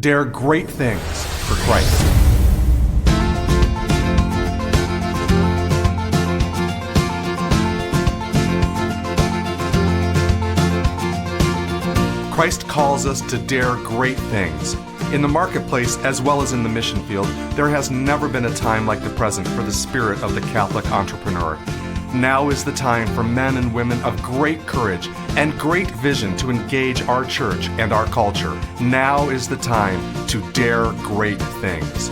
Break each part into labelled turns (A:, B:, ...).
A: dare great things for Christ. Christ calls us to dare great things. In the marketplace, as well as in the mission field, there has never been a time like the present for the spirit of the Catholic entrepreneur. Now is the time for men and women of great courage and great vision to engage our church and our culture. Now is the time to dare great things.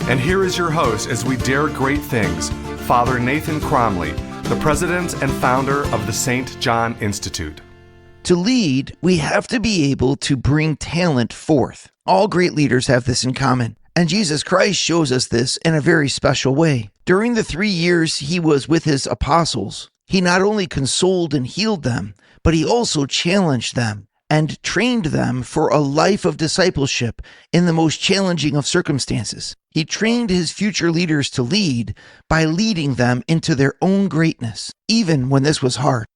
A: And here is your host as we dare great things, Father Nathan Cromley, the president and founder of the St. John Institute.
B: To lead, we have to be able to bring talent forth. All great leaders have this in common, and Jesus Christ shows us this in a very special way. During the 3 years he was with his apostles, he not only consoled and healed them, but he also challenged them and trained them for a life of discipleship in the most challenging of circumstances. He trained his future leaders to lead by leading them into their own greatness, even when this was hard.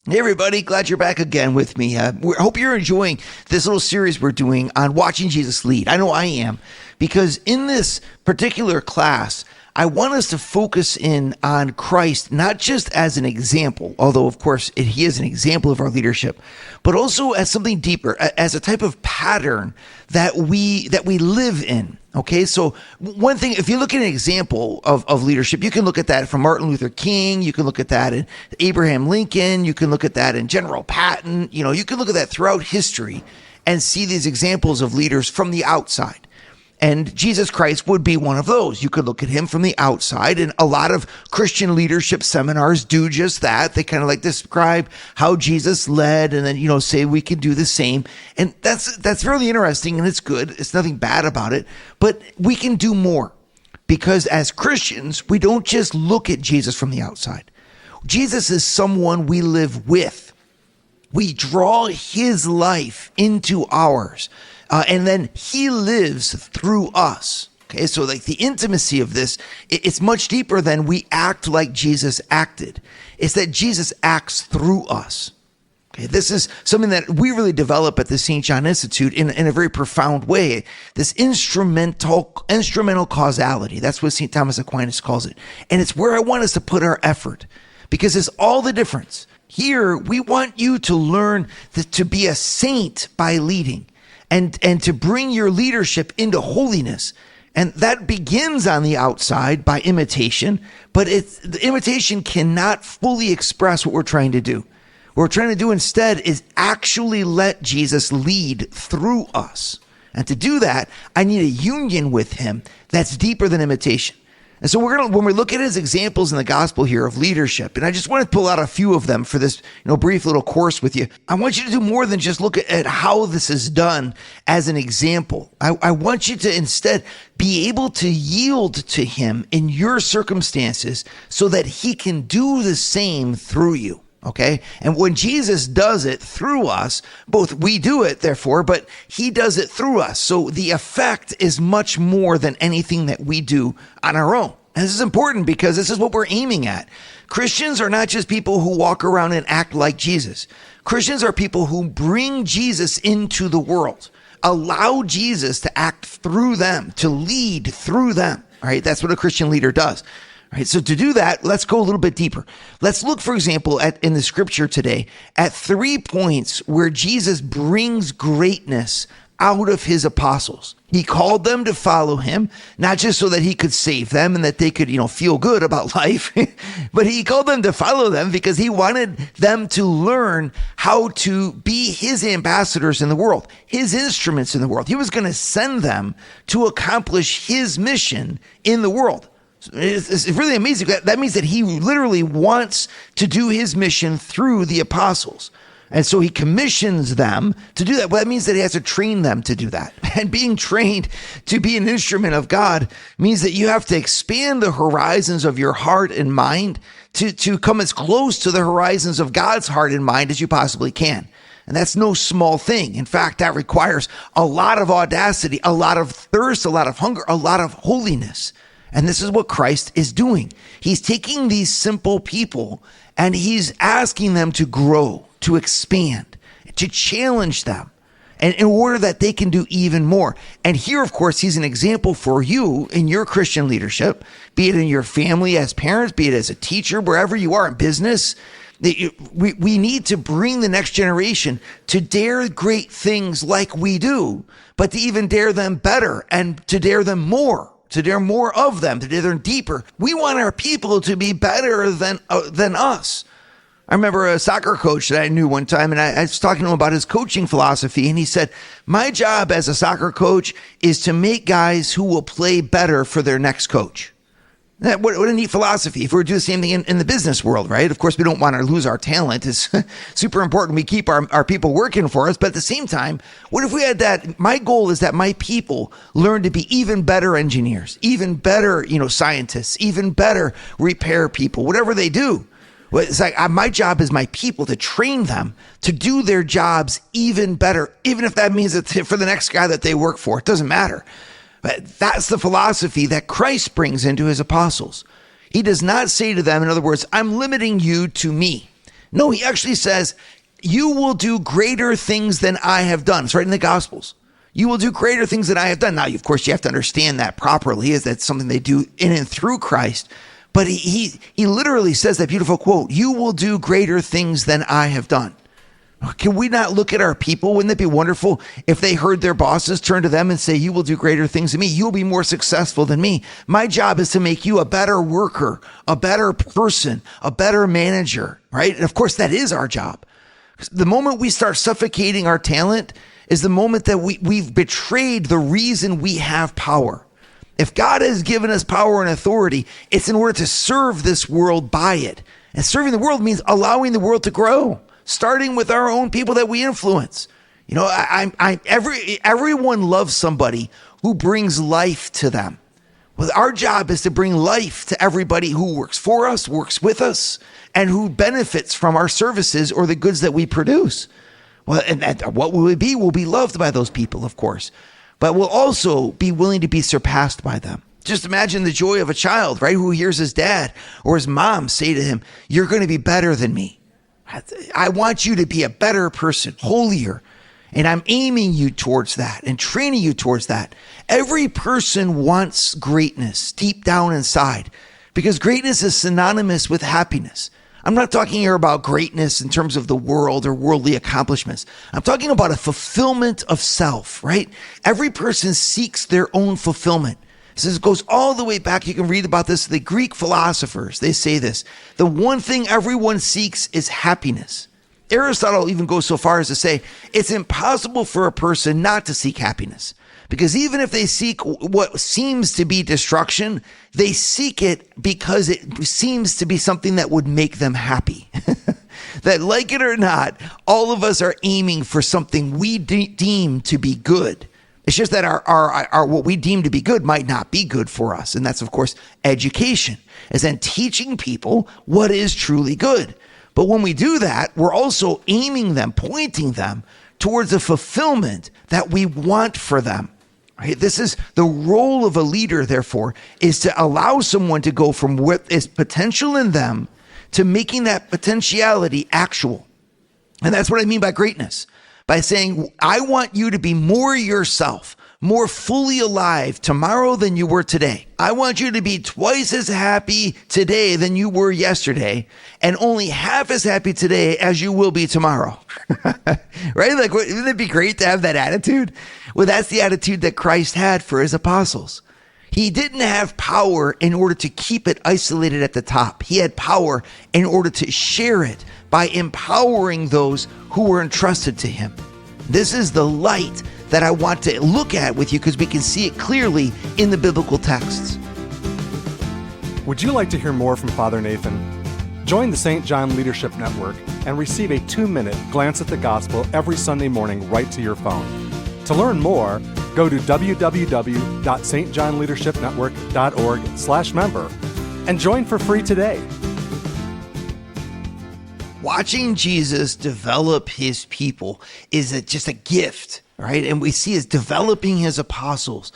B: Hey everybody, glad you're back again with me. I hope you're enjoying this little series we're doing on watching Jesus lead. I know I am, because in this particular class, I want us to focus in on Christ, not just as an example, although of course he is an example of our leadership, but also as something deeper, as a type of pattern that we live in. Okay, so one thing, if you look at an example of leadership, you can look at that from Martin Luther King, you can look at that in Abraham Lincoln, you can look at that in General Patton, you can look at that throughout history and see these examples of leaders from the outside. And Jesus Christ would be one of those. You could look at him from the outside, and a lot of Christian leadership seminars do just that. They kind of like describe how Jesus led and then, say we can do the same. And that's really interesting, and it's good. It's nothing bad about it, but we can do more, because as Christians, we don't just look at Jesus from the outside. Jesus is someone we live with. We draw his life into ours. And then he lives through us. Okay, so like the intimacy of this, it's much deeper than we act like Jesus acted. It's that Jesus acts through us. Okay, this is something that we really develop at the St. John Institute in a very profound way. This instrumental causality. That's what St. Thomas Aquinas calls it. And it's where I want us to put our effort, because it's all the difference. Here, we want you to learn to be a saint by leading. And to bring your leadership into holiness. And that begins on the outside by imitation, but the imitation cannot fully express what we're trying to do. What we're trying to do instead is actually let Jesus lead through us. And to do that, I need a union with him that's deeper than imitation. And so when we look at his examples in the gospel here of leadership, and I just want to pull out a few of them for this brief little course with you. I want you to do more than just look at how this is done as an example. I want you to instead be able to yield to him in your circumstances so that he can do the same through you. Okay. And when Jesus does it through us, both we do it, therefore, but he does it through us. So the effect is much more than anything that we do on our own. And this is important because this is what we're aiming at. Christians are not just people who walk around and act like Jesus. Christians are people who bring Jesus into the world, allow Jesus to act through them, to lead through them. All right. That's what a Christian leader does. Right, so to do that, let's go a little bit deeper. Let's look, for example, in the scripture today, at 3 points where Jesus brings greatness out of his apostles. He called them to follow him, not just so that he could save them and that they could, feel good about life, but he called them to follow them because he wanted them to learn how to be his ambassadors in the world, his instruments in the world. He was going to send them to accomplish his mission in the world. It's really amazing. That means that he literally wants to do his mission through the apostles. And so he commissions them to do that. Well, that means that he has to train them to do that. And being trained to be an instrument of God means that you have to expand the horizons of your heart and mind to come as close to the horizons of God's heart and mind as you possibly can. And that's no small thing. In fact, that requires a lot of audacity, a lot of thirst, a lot of hunger, a lot of holiness. And this is what Christ is doing. He's taking these simple people and he's asking them to grow, to expand, to challenge them. and in order that they can do even more. And here, of course, he's an example for you in your Christian leadership, be it in your family as parents, be it as a teacher, wherever you are in business. We need to bring the next generation to dare great things like we do, but to even dare them better and to dare them more, to dare more of them, to dare them deeper. We want our people to be better than us. I remember a soccer coach that I knew one time, and I was talking to him about his coaching philosophy, and he said, my job as a soccer coach is to make guys who will play better for their next coach. What a neat philosophy. If we were to do the same thing in the business world, right? Of course, we don't want to lose our talent. It's super important we keep our people working for us. But at the same time, what if we had that? My goal is that my people learn to be even better engineers, even better, scientists, even better repair people, whatever they do. It's like my job is my people to train them to do their jobs even better, even if that means that for the next guy that they work for. It doesn't matter. But that's the philosophy that Christ brings into his apostles. He does not say to them, in other words, I'm limiting you to me. No, he actually says, you will do greater things than I have done. It's right in the Gospels. You will do greater things than I have done. Now, of course, you have to understand that properly, is that something they do in and through Christ. But he literally says that beautiful quote, you will do greater things than I have done. Can we not look at our people? Wouldn't it be wonderful if they heard their bosses turn to them and say, you will do greater things than me. You'll be more successful than me. My job is to make you a better worker, a better person, a better manager, right? And of course, that is our job. The moment we start suffocating our talent is the moment that we've betrayed the reason we have power. If God has given us power and authority, it's in order to serve this world by it. And serving the world means allowing the world to grow, starting with our own people that we influence. Everyone loves somebody who brings life to them. Well, our job is to bring life to everybody who works for us, works with us, and who benefits from our services or the goods that we produce. Well, and what will we be? We'll be loved by those people, of course, but we'll also be willing to be surpassed by them. Just imagine the joy of a child, right, who hears his dad or his mom say to him, you're going to be better than me. I want you to be a better person, holier. And I'm aiming you towards that and training you towards that. Every person wants greatness deep down inside because greatness is synonymous with happiness. I'm not talking here about greatness in terms of the world or worldly accomplishments. I'm talking about a fulfillment of self, right? Every person seeks their own fulfillment. This goes all the way back. You can read about this. The Greek philosophers, they say this. The one thing everyone seeks is happiness. Aristotle even goes so far as to say it's impossible for a person not to seek happiness. Because even if they seek what seems to be destruction, they seek it because it seems to be something that would make them happy. That, like it or not, all of us are aiming for something we deem to be good. It's just that our what we deem to be good might not be good for us. And that's, of course, education, is then teaching people what is truly good. But when we do that, we're also aiming them, pointing them towards a fulfillment that we want for them. Right? This is the role of a leader, therefore, is to allow someone to go from what is potential in them to making that potentiality actual. And that's what I mean by greatness. By saying, I want you to be more yourself, more fully alive tomorrow than you were today. I want you to be twice as happy today than you were yesterday, and only half as happy today as you will be tomorrow. Right? Like, wouldn't it be great to have that attitude? Well, that's the attitude that Christ had for his apostles. He didn't have power in order to keep it isolated at the top. He had power in order to share it by empowering those who were entrusted to him. This is the light that I want to look at with you because we can see it clearly in the biblical texts.
A: Would you like to hear more from Father Nathan? Join the St. John Leadership Network and receive a 2-minute glance at the gospel every Sunday morning right to your phone. To learn more, go to www.stjohnleadershipnetwork.org/member and join for free today.
B: Watching Jesus develop his people is just a gift, right? And we see is developing his apostles.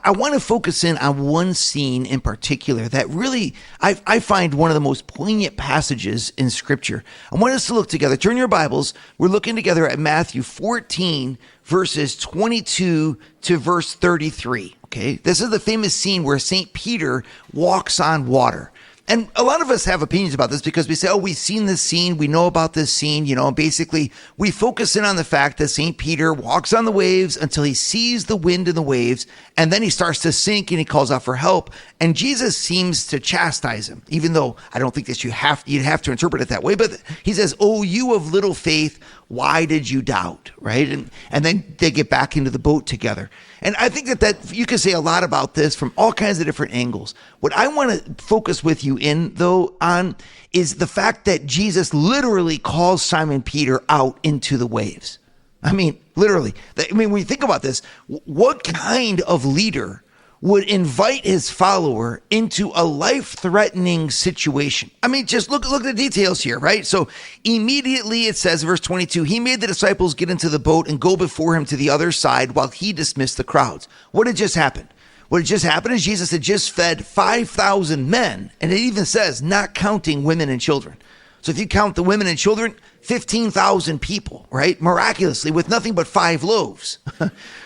B: I want to focus in on one scene in particular that really I find one of the most poignant passages in Scripture. I want us to look together. Turn your Bibles. We're looking together at Matthew 14, verses 22 to verse 33. Okay, this is the famous scene where St. Peter walks on water. And a lot of us have opinions about this because we say, oh, we've seen this scene. We know about this scene. Basically we focus in on the fact that St. Peter walks on the waves until he sees the wind in the waves. And then he starts to sink and he calls out for help. And Jesus seems to chastise him, even though I don't think that you'd have to interpret it that way. But he says, oh, you of little faith, why did you doubt? Right. And then they get back into the boat together. And I think that you can say a lot about this from all kinds of different angles. What I want to focus with you on is the fact that Jesus literally calls Simon Peter out into the waves. I mean, literally. When you think about this, what kind of leader would invite his follower into a life-threatening situation? I mean, just look at the details here, right? So immediately it says, verse 22, he made the disciples get into the boat and go before him to the other side while he dismissed the crowds. What had just happened? What had just happened is Jesus had just fed 5,000 men, and it even says, not counting women and children. So if you count the women and children, 15,000 people, right? Miraculously, with nothing but 5 loaves.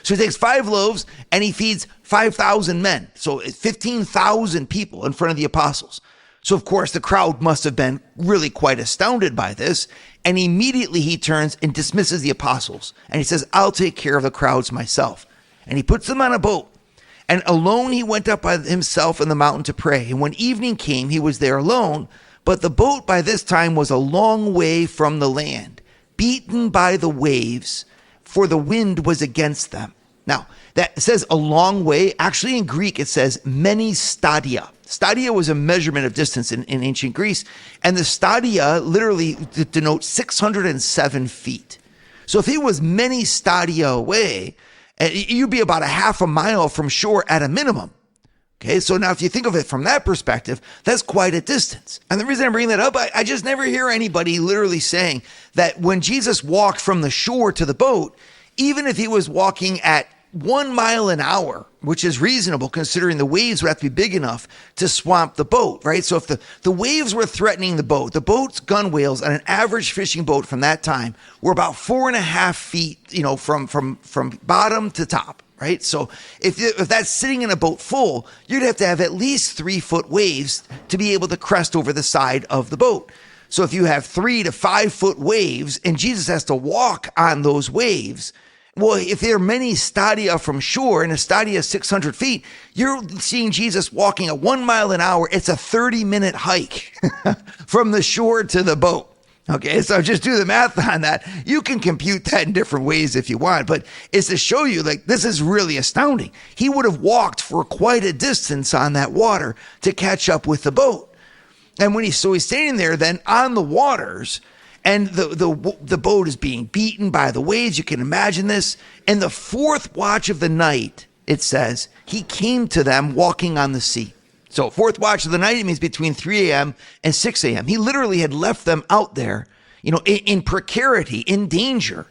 B: So he takes 5 loaves and he feeds 5,000 men. So 15,000 people in front of the apostles. So of course, the crowd must have been really quite astounded by this. And immediately he turns and dismisses the apostles. And he says, I'll take care of the crowds myself. And he puts them on a boat. And alone he went up by himself in the mountain to pray. And when evening came, he was there alone. But the boat by this time was a long way from the land, beaten by the waves, for the wind was against them. Now, that says a long way. Actually, in Greek, it says many stadia. Stadia was a measurement of distance in ancient Greece. And the stadia literally denotes 607 feet. So if he was many stadia away, you'd be about a half a mile from shore at a minimum. Okay, so now if you think of it from that perspective, that's quite a distance. And the reason I'm bringing that up, I just never hear anybody literally saying that when Jesus walked from the shore to the boat, even if he was walking at 1 mile an hour, which is reasonable considering the waves would have to be big enough to swamp the boat, right? So if the waves were threatening the boat's gunwales on an average fishing boat from that time were about 4.5 feet, from bottom to top. Right. So if that's sitting in a boat full, you'd have to have at least 3-foot waves to be able to crest over the side of the boat. So if you have 3 to 5 foot waves and Jesus has to walk on those waves, well, if there are many stadia from shore and a stadia is 600 feet, you're seeing Jesus walking at 1 mile an hour. It's a 30-minute hike from the shore to the boat. Okay, so just do the math on that. You can compute that in different ways if you want, but it's to show you this is really astounding. He would have walked for quite a distance on that water to catch up with the boat. And he's standing there then on the waters, and the boat is being beaten by the waves. You can imagine this. In the 4th watch of the night, it says, he came to them walking on the sea. So 4th watch of the night, it means between 3 a.m. and 6 a.m. He literally had left them out there, in precarity, in danger.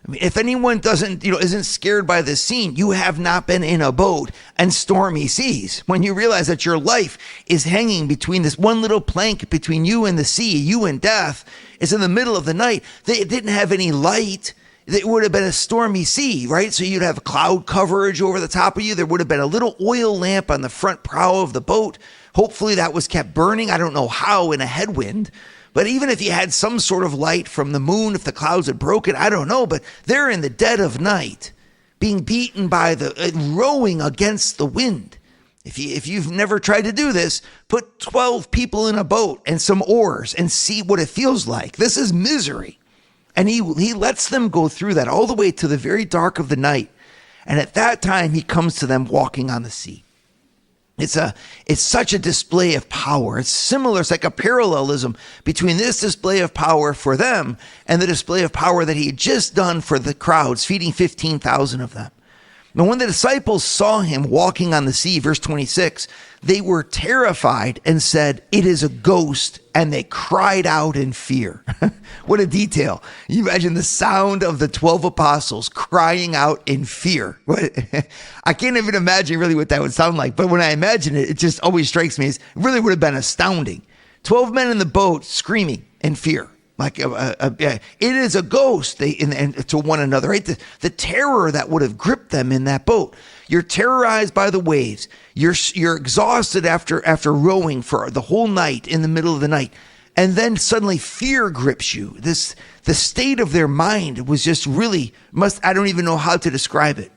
B: I mean, if anyone isn't scared by this scene, you have not been in a boat and stormy seas. When you realize that your life is hanging between this one little plank between you and the sea, you and death, is in the middle of the night. They didn't have any light. It would have been a stormy sea, right? So you'd have cloud coverage over the top of you. There would have been a little oil lamp on the front prow of the boat. Hopefully that was kept burning. I don't know how in a headwind. But even if you had some sort of light from the moon, if the clouds had broken, I don't know. But they're in the dead of night, being beaten by rowing against the wind. If you've never tried to do this, put 12 people in a boat and some oars and see what it feels like. This is misery. And he lets them go through that all the way to the very dark of the night. And at that time, he comes to them walking on the sea. It's such a display of power. It's similar. It's like a parallelism between this display of power for them and the display of power that he had just done for the crowds, feeding 15,000 of them. Now, when the disciples saw him walking on the sea, verse 26, they were terrified and said, "It is a ghost," and they cried out in fear. What a detail. You imagine the sound of the 12 apostles crying out in fear. I can't even imagine really what that would sound like, but when I imagine it, it just always strikes me as it really would have been astounding. 12 men in the boat screaming in fear. Like it is a ghost, and to one another, right? The terror that would have gripped them in that boat. You're terrorized by the waves. You're exhausted after rowing for the whole night in the middle of the night, and then suddenly fear grips you. The state of their mind was just really I don't even know how to describe it.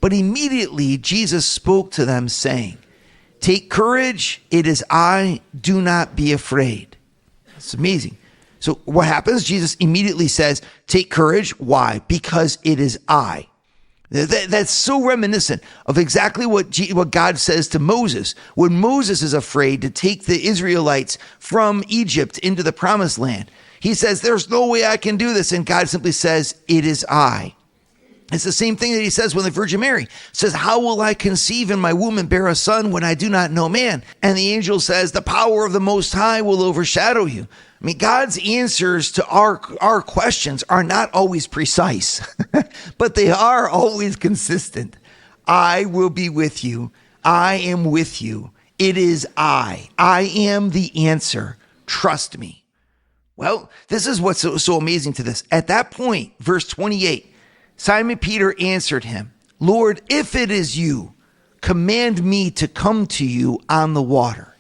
B: But immediately Jesus spoke to them, saying, "Take courage, it is I. Do not be afraid." It's amazing. So what happens? Jesus immediately says, "Take courage." Why? Because it is I. That's so reminiscent of exactly what God says to Moses when Moses is afraid to take the Israelites from Egypt into the promised land. He says, "There's no way I can do this." And God simply says, "It is I." It's the same thing that he says when the Virgin Mary says, "How will I conceive in my womb and bear a son when I do not know man?" And the angel says, "The power of the Most High will overshadow you." I mean, God's answers to our questions are not always precise, but they are always consistent. I will be with you. I am with you. It is I. I am the answer. Trust me. Well, this is what's so amazing to this. At that point, verse 28, Simon Peter answered him, "Lord, if it is you, command me to come to you on the water."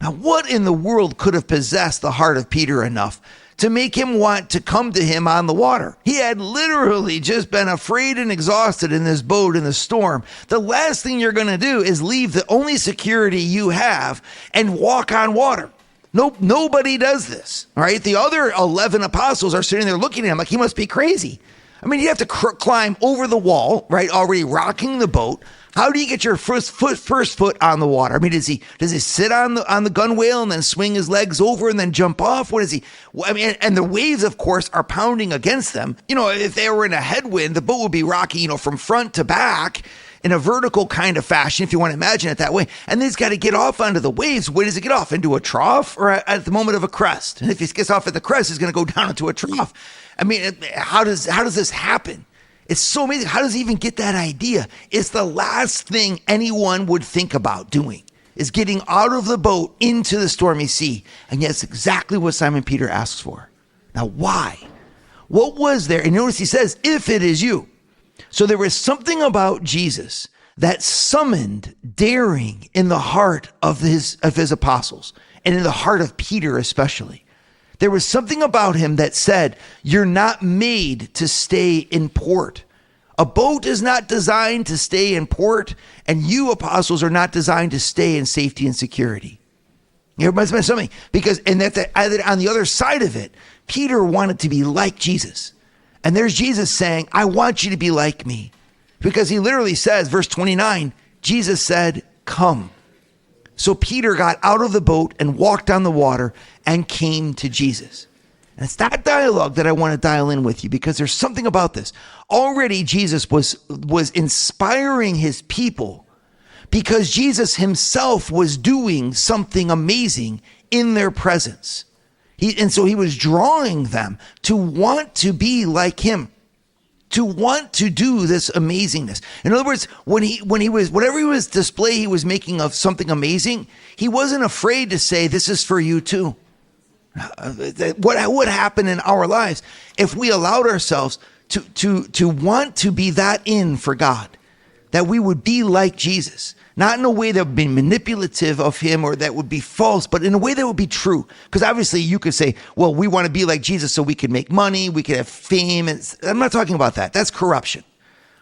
B: Now, what in the world could have possessed the heart of Peter enough to make him want to come to him on the water? He had literally just been afraid and exhausted in this boat in the storm. The last thing you're going to do is leave the only security you have and walk on water. Nope, nobody does this, all right? The other 11 apostles are sitting there looking at him like he must be crazy. I mean, you have to climb over the wall, right? Already rocking the boat. How do you get your first foot on the water? I mean, does he sit on the gunwale and then swing his legs over and then jump off? What is he? I mean, and the waves, of course, are pounding against them. You know, if they were in a headwind, the boat would be rocking, from front to back in a vertical kind of fashion, if you want to imagine it that way. And then he's got to get off onto the waves. Where does he get off? Into a trough or at the moment of a crest? And if he gets off at the crest, he's going to go down into a trough. I mean, how does this happen? It's so amazing. How does he even get that idea? It's the last thing anyone would think about doing, is getting out of the boat into the stormy sea. And yet it's exactly what Simon Peter asks for. Now, why? What was there? And notice he says, "If it is you." So there was something about Jesus that summoned daring in the heart of his apostles, and in the heart of Peter especially. There was something about him that said, you're not made to stay in port. A boat is not designed to stay in port, and you apostles are not designed to stay in safety and security. There must have been something, because on the other side of it, Peter wanted to be like Jesus. And there's Jesus saying, "I want you to be like me." Because he literally says, verse 29, Jesus said, "Come." So Peter got out of the boat and walked on the water and came to Jesus. And it's that dialogue that I want to dial in with you, because there's something about this. Already Jesus was inspiring his people, because Jesus himself was doing something amazing in their presence. And so he was drawing them to want to be like him, to want to do this amazingness. In other words, whatever he was making of something amazing, he wasn't afraid to say, "This is for you too." What would happen in our lives if we allowed ourselves to want to be that in for God, that we would be like Jesus, not in a way that would be manipulative of him or that would be false, but in a way that would be true. Because obviously you could say, well, we want to be like Jesus so we can make money, we can have fame. And I'm not talking about that. That's corruption.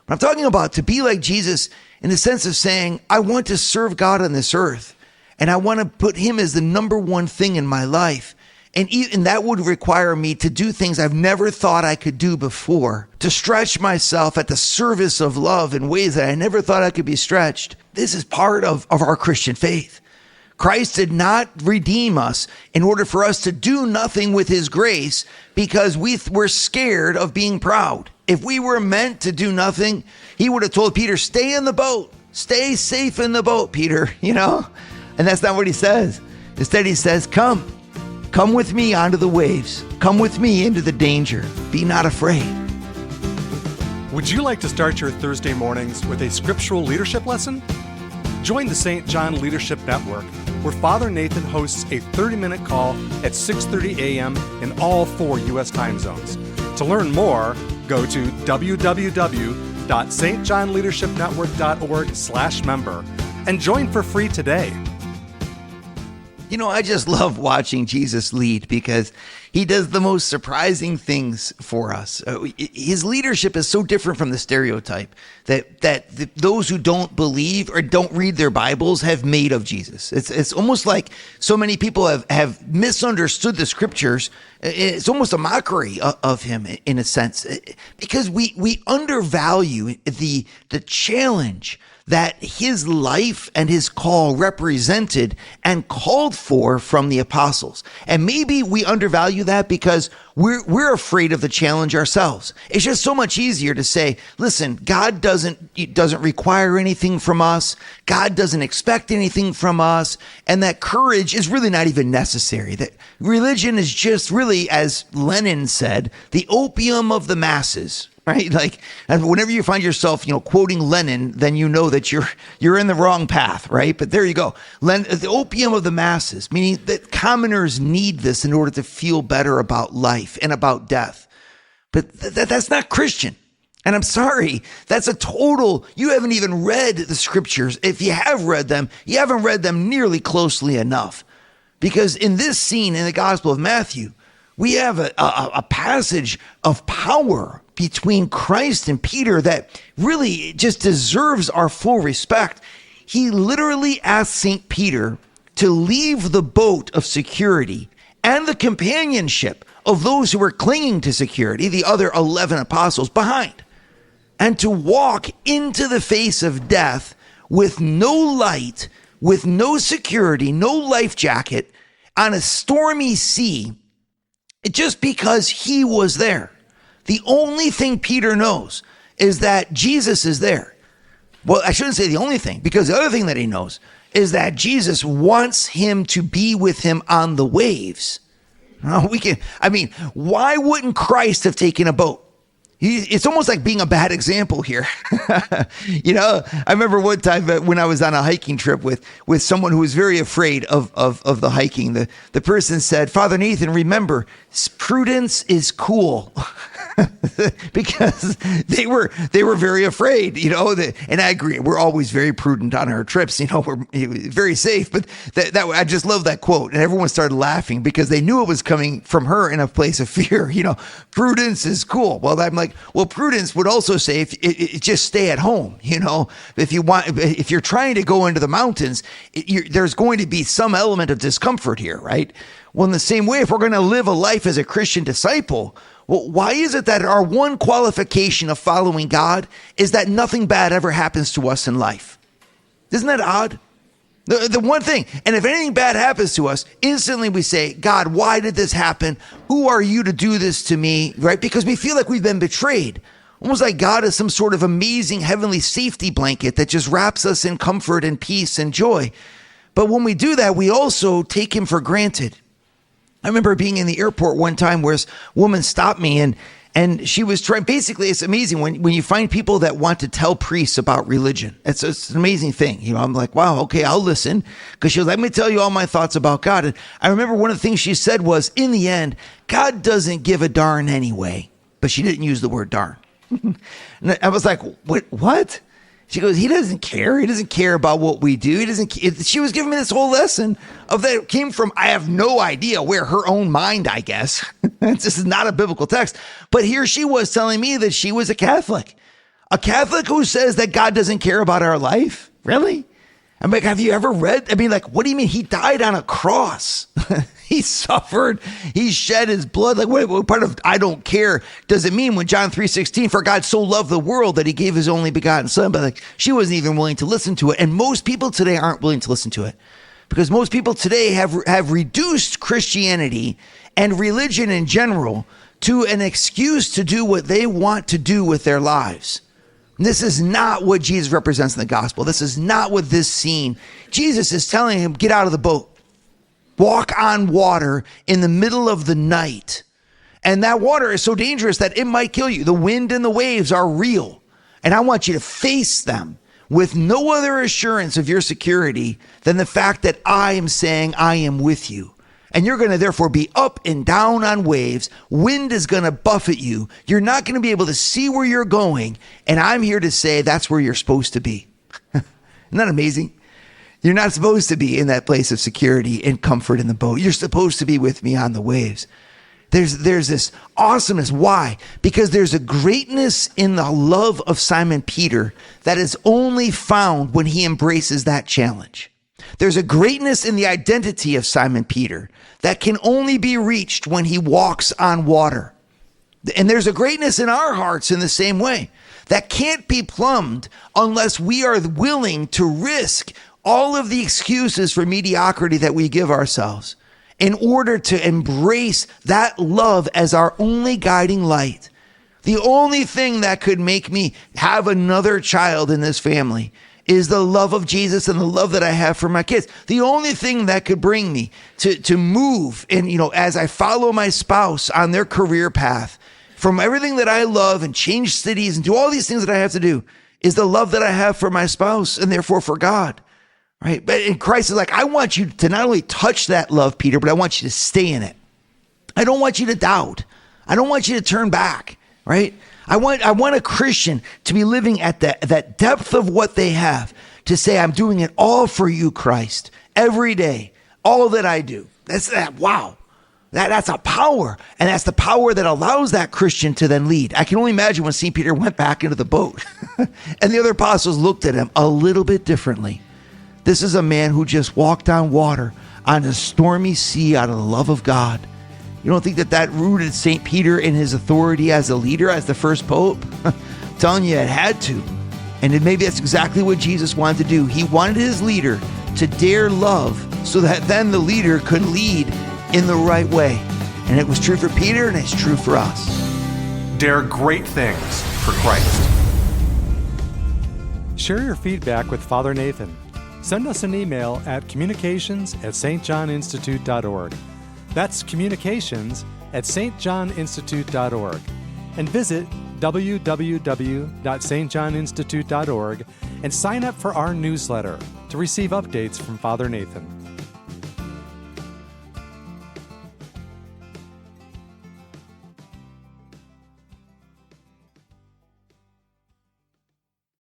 B: But I'm talking about to be like Jesus in the sense of saying, I want to serve God on this earth, and I want to put him as the number one thing in my life. And that would require me to do things I've never thought I could do before, to stretch myself at the service of love in ways that I never thought I could be stretched. This is part of our Christian faith. Christ did not redeem us in order for us to do nothing with his grace because we're scared of being proud. If we were meant to do nothing, he would have told Peter, stay in the boat. Stay safe in the boat, Peter, And that's not what he says. Instead, he says, come with me onto the waves. Come with me into the danger. Be not afraid.
A: Would you like to start your Thursday mornings with a scriptural leadership lesson? Join the St. John Leadership Network, where Father Nathan hosts a 30-minute call at 6:30 a.m. in all 4 U.S. time zones. To learn more, go to www.stjohnleadershipnetwork.org/member and join for free today.
B: I just love watching Jesus lead because he does the most surprising things for us. His leadership is so different from the stereotype that those who don't believe or don't read their Bibles have made of Jesus. It's almost like so many people have misunderstood the scriptures. It's almost a mockery of him in a sense, because we undervalue the challenge that his life and his call represented and called for from the apostles. And maybe we undervalue that because we're afraid of the challenge ourselves. It's just so much easier to say, listen, God doesn't require anything from us. God doesn't expect anything from us. And that courage is really not even necessary. That religion is just really, as Lenin said, the opium of the masses. Right? And whenever you find yourself, quoting Lenin, then you know that you're in the wrong path, right? But there you go. The opium of the masses, meaning that commoners need this in order to feel better about life and about death. But that's not Christian. And I'm sorry, that's you haven't even read the scriptures. If you have read them, you haven't read them nearly closely enough. Because in this scene in the Gospel of Matthew, we have a passage of power between Christ and Peter that really just deserves our full respect. He literally asked St. Peter to leave the boat of security and the companionship of those who were clinging to security, the other 11 apostles, behind, and to walk into the face of death with no light, with no security, no life jacket, on a stormy sea, just because he was there. The only thing Peter knows is that Jesus is there. Well, I shouldn't say the only thing, because the other thing that he knows is that Jesus wants him to be with him on the waves. Why wouldn't Christ have taken a boat? It's almost like being a bad example here. I remember one time when I was on a hiking trip with someone who was very afraid of the hiking. The person said, Father Nathan, remember, prudence is cool. Because they were very afraid, and I agree. We're always very prudent on our trips, we're very safe. But that I just love that quote, and everyone started laughing because they knew it was coming from her in a place of fear. Prudence is cool. Well, I'm like, well, prudence would also say if just stay at home. If you're trying to go into the mountains, there's going to be some element of discomfort here, right? Well, in the same way, if we're going to live a life as a Christian disciple, well, why is it that our one qualification of following God is that nothing bad ever happens to us in life? Isn't that odd? The one thing, and if anything bad happens to us, instantly we say, God, why did this happen? Who are you to do this to me? Right? Because we feel like we've been betrayed. Almost like God is some sort of amazing heavenly safety blanket that just wraps us in comfort and peace and joy. But when we do that, we also take him for granted. I remember being in the airport one time where this woman stopped me and she was trying, basically it's amazing when you find people that want to tell priests about religion. It's an amazing thing. I'm like, wow, okay, I'll listen. Because she was like, let me tell you all my thoughts about God. And I remember one of the things she said was, in the end, God doesn't give a darn anyway. But she didn't use the word darn. And I was like, what? She goes, he doesn't care. He doesn't care about what we do. She was giving me this whole lesson of that it came from, I have no idea where her own mind, I guess. This is not a biblical text. But here she was telling me that she was a Catholic who says that God doesn't care about our life. Really? I'm like, have you ever read? What do you mean? He died on a cross. He suffered. He shed his blood. What part of I don't care does it mean when John 3:16, for God so loved the world that he gave his only begotten son? But she wasn't even willing to listen to it. And most people today aren't willing to listen to it because most people today have reduced Christianity and religion in general to an excuse to do what they want to do with their lives. This is not what Jesus represents in the gospel. This is not what this scene. Jesus is telling him, get out of the boat. Walk on water in the middle of the night. And that water is so dangerous that it might kill you. The wind and the waves are real. And I want you to face them with no other assurance of your security than the fact that I am saying I am with you. And you're going to therefore be up and down on waves. Wind is going to buffet you. You're not going to be able to see where you're going. And I'm here to say that's where you're supposed to be. Isn't that amazing? You're not supposed to be in that place of security and comfort in the boat. You're supposed to be with me on the waves. There's this awesomeness. Why? Because there's a greatness in the love of Simon Peter that is only found when he embraces that challenge. There's a greatness in the identity of Simon Peter that can only be reached when he walks on water. And there's a greatness in our hearts in the same way that can't be plumbed unless we are willing to risk all of the excuses for mediocrity that we give ourselves in order to embrace that love as our only guiding light. The only thing that could make me have another child in this family is the love of Jesus and the love that I have for my kids. The only thing that could bring me to move and, as I follow my spouse on their career path from everything that I love and change cities and do all these things that I have to do is the love that I have for my spouse and therefore for God. Right? But Christ is like, I want you to not only touch that love, Peter, but I want you to stay in it. I don't want you to doubt. I don't want you to turn back, right? I want a Christian to be living at that depth of what they have, to say, I'm doing it all for you, Christ, every day, all that I do. That's that. Wow. That's a power. And that's the power that allows that Christian to then lead. I can only imagine when St. Peter went back into the boat and the other apostles looked at him a little bit differently. This is a man who just walked on water on a stormy sea out of the love of God. You don't think that rooted St. Peter in his authority as a leader, as the first pope? I'm telling you, it had to. And maybe that's exactly what Jesus wanted to do. He wanted his leader to dare love so that then the leader could lead in the right way. And it was true for Peter, and it's true for us.
A: Dare great things for Christ.
C: Share your feedback with Father Nathan. Send us an email at communications@stjohninstitute.org. That's communications@stjohninstitute.org. And visit www.stjohninstitute.org and sign up for our newsletter to receive updates from Father Nathan.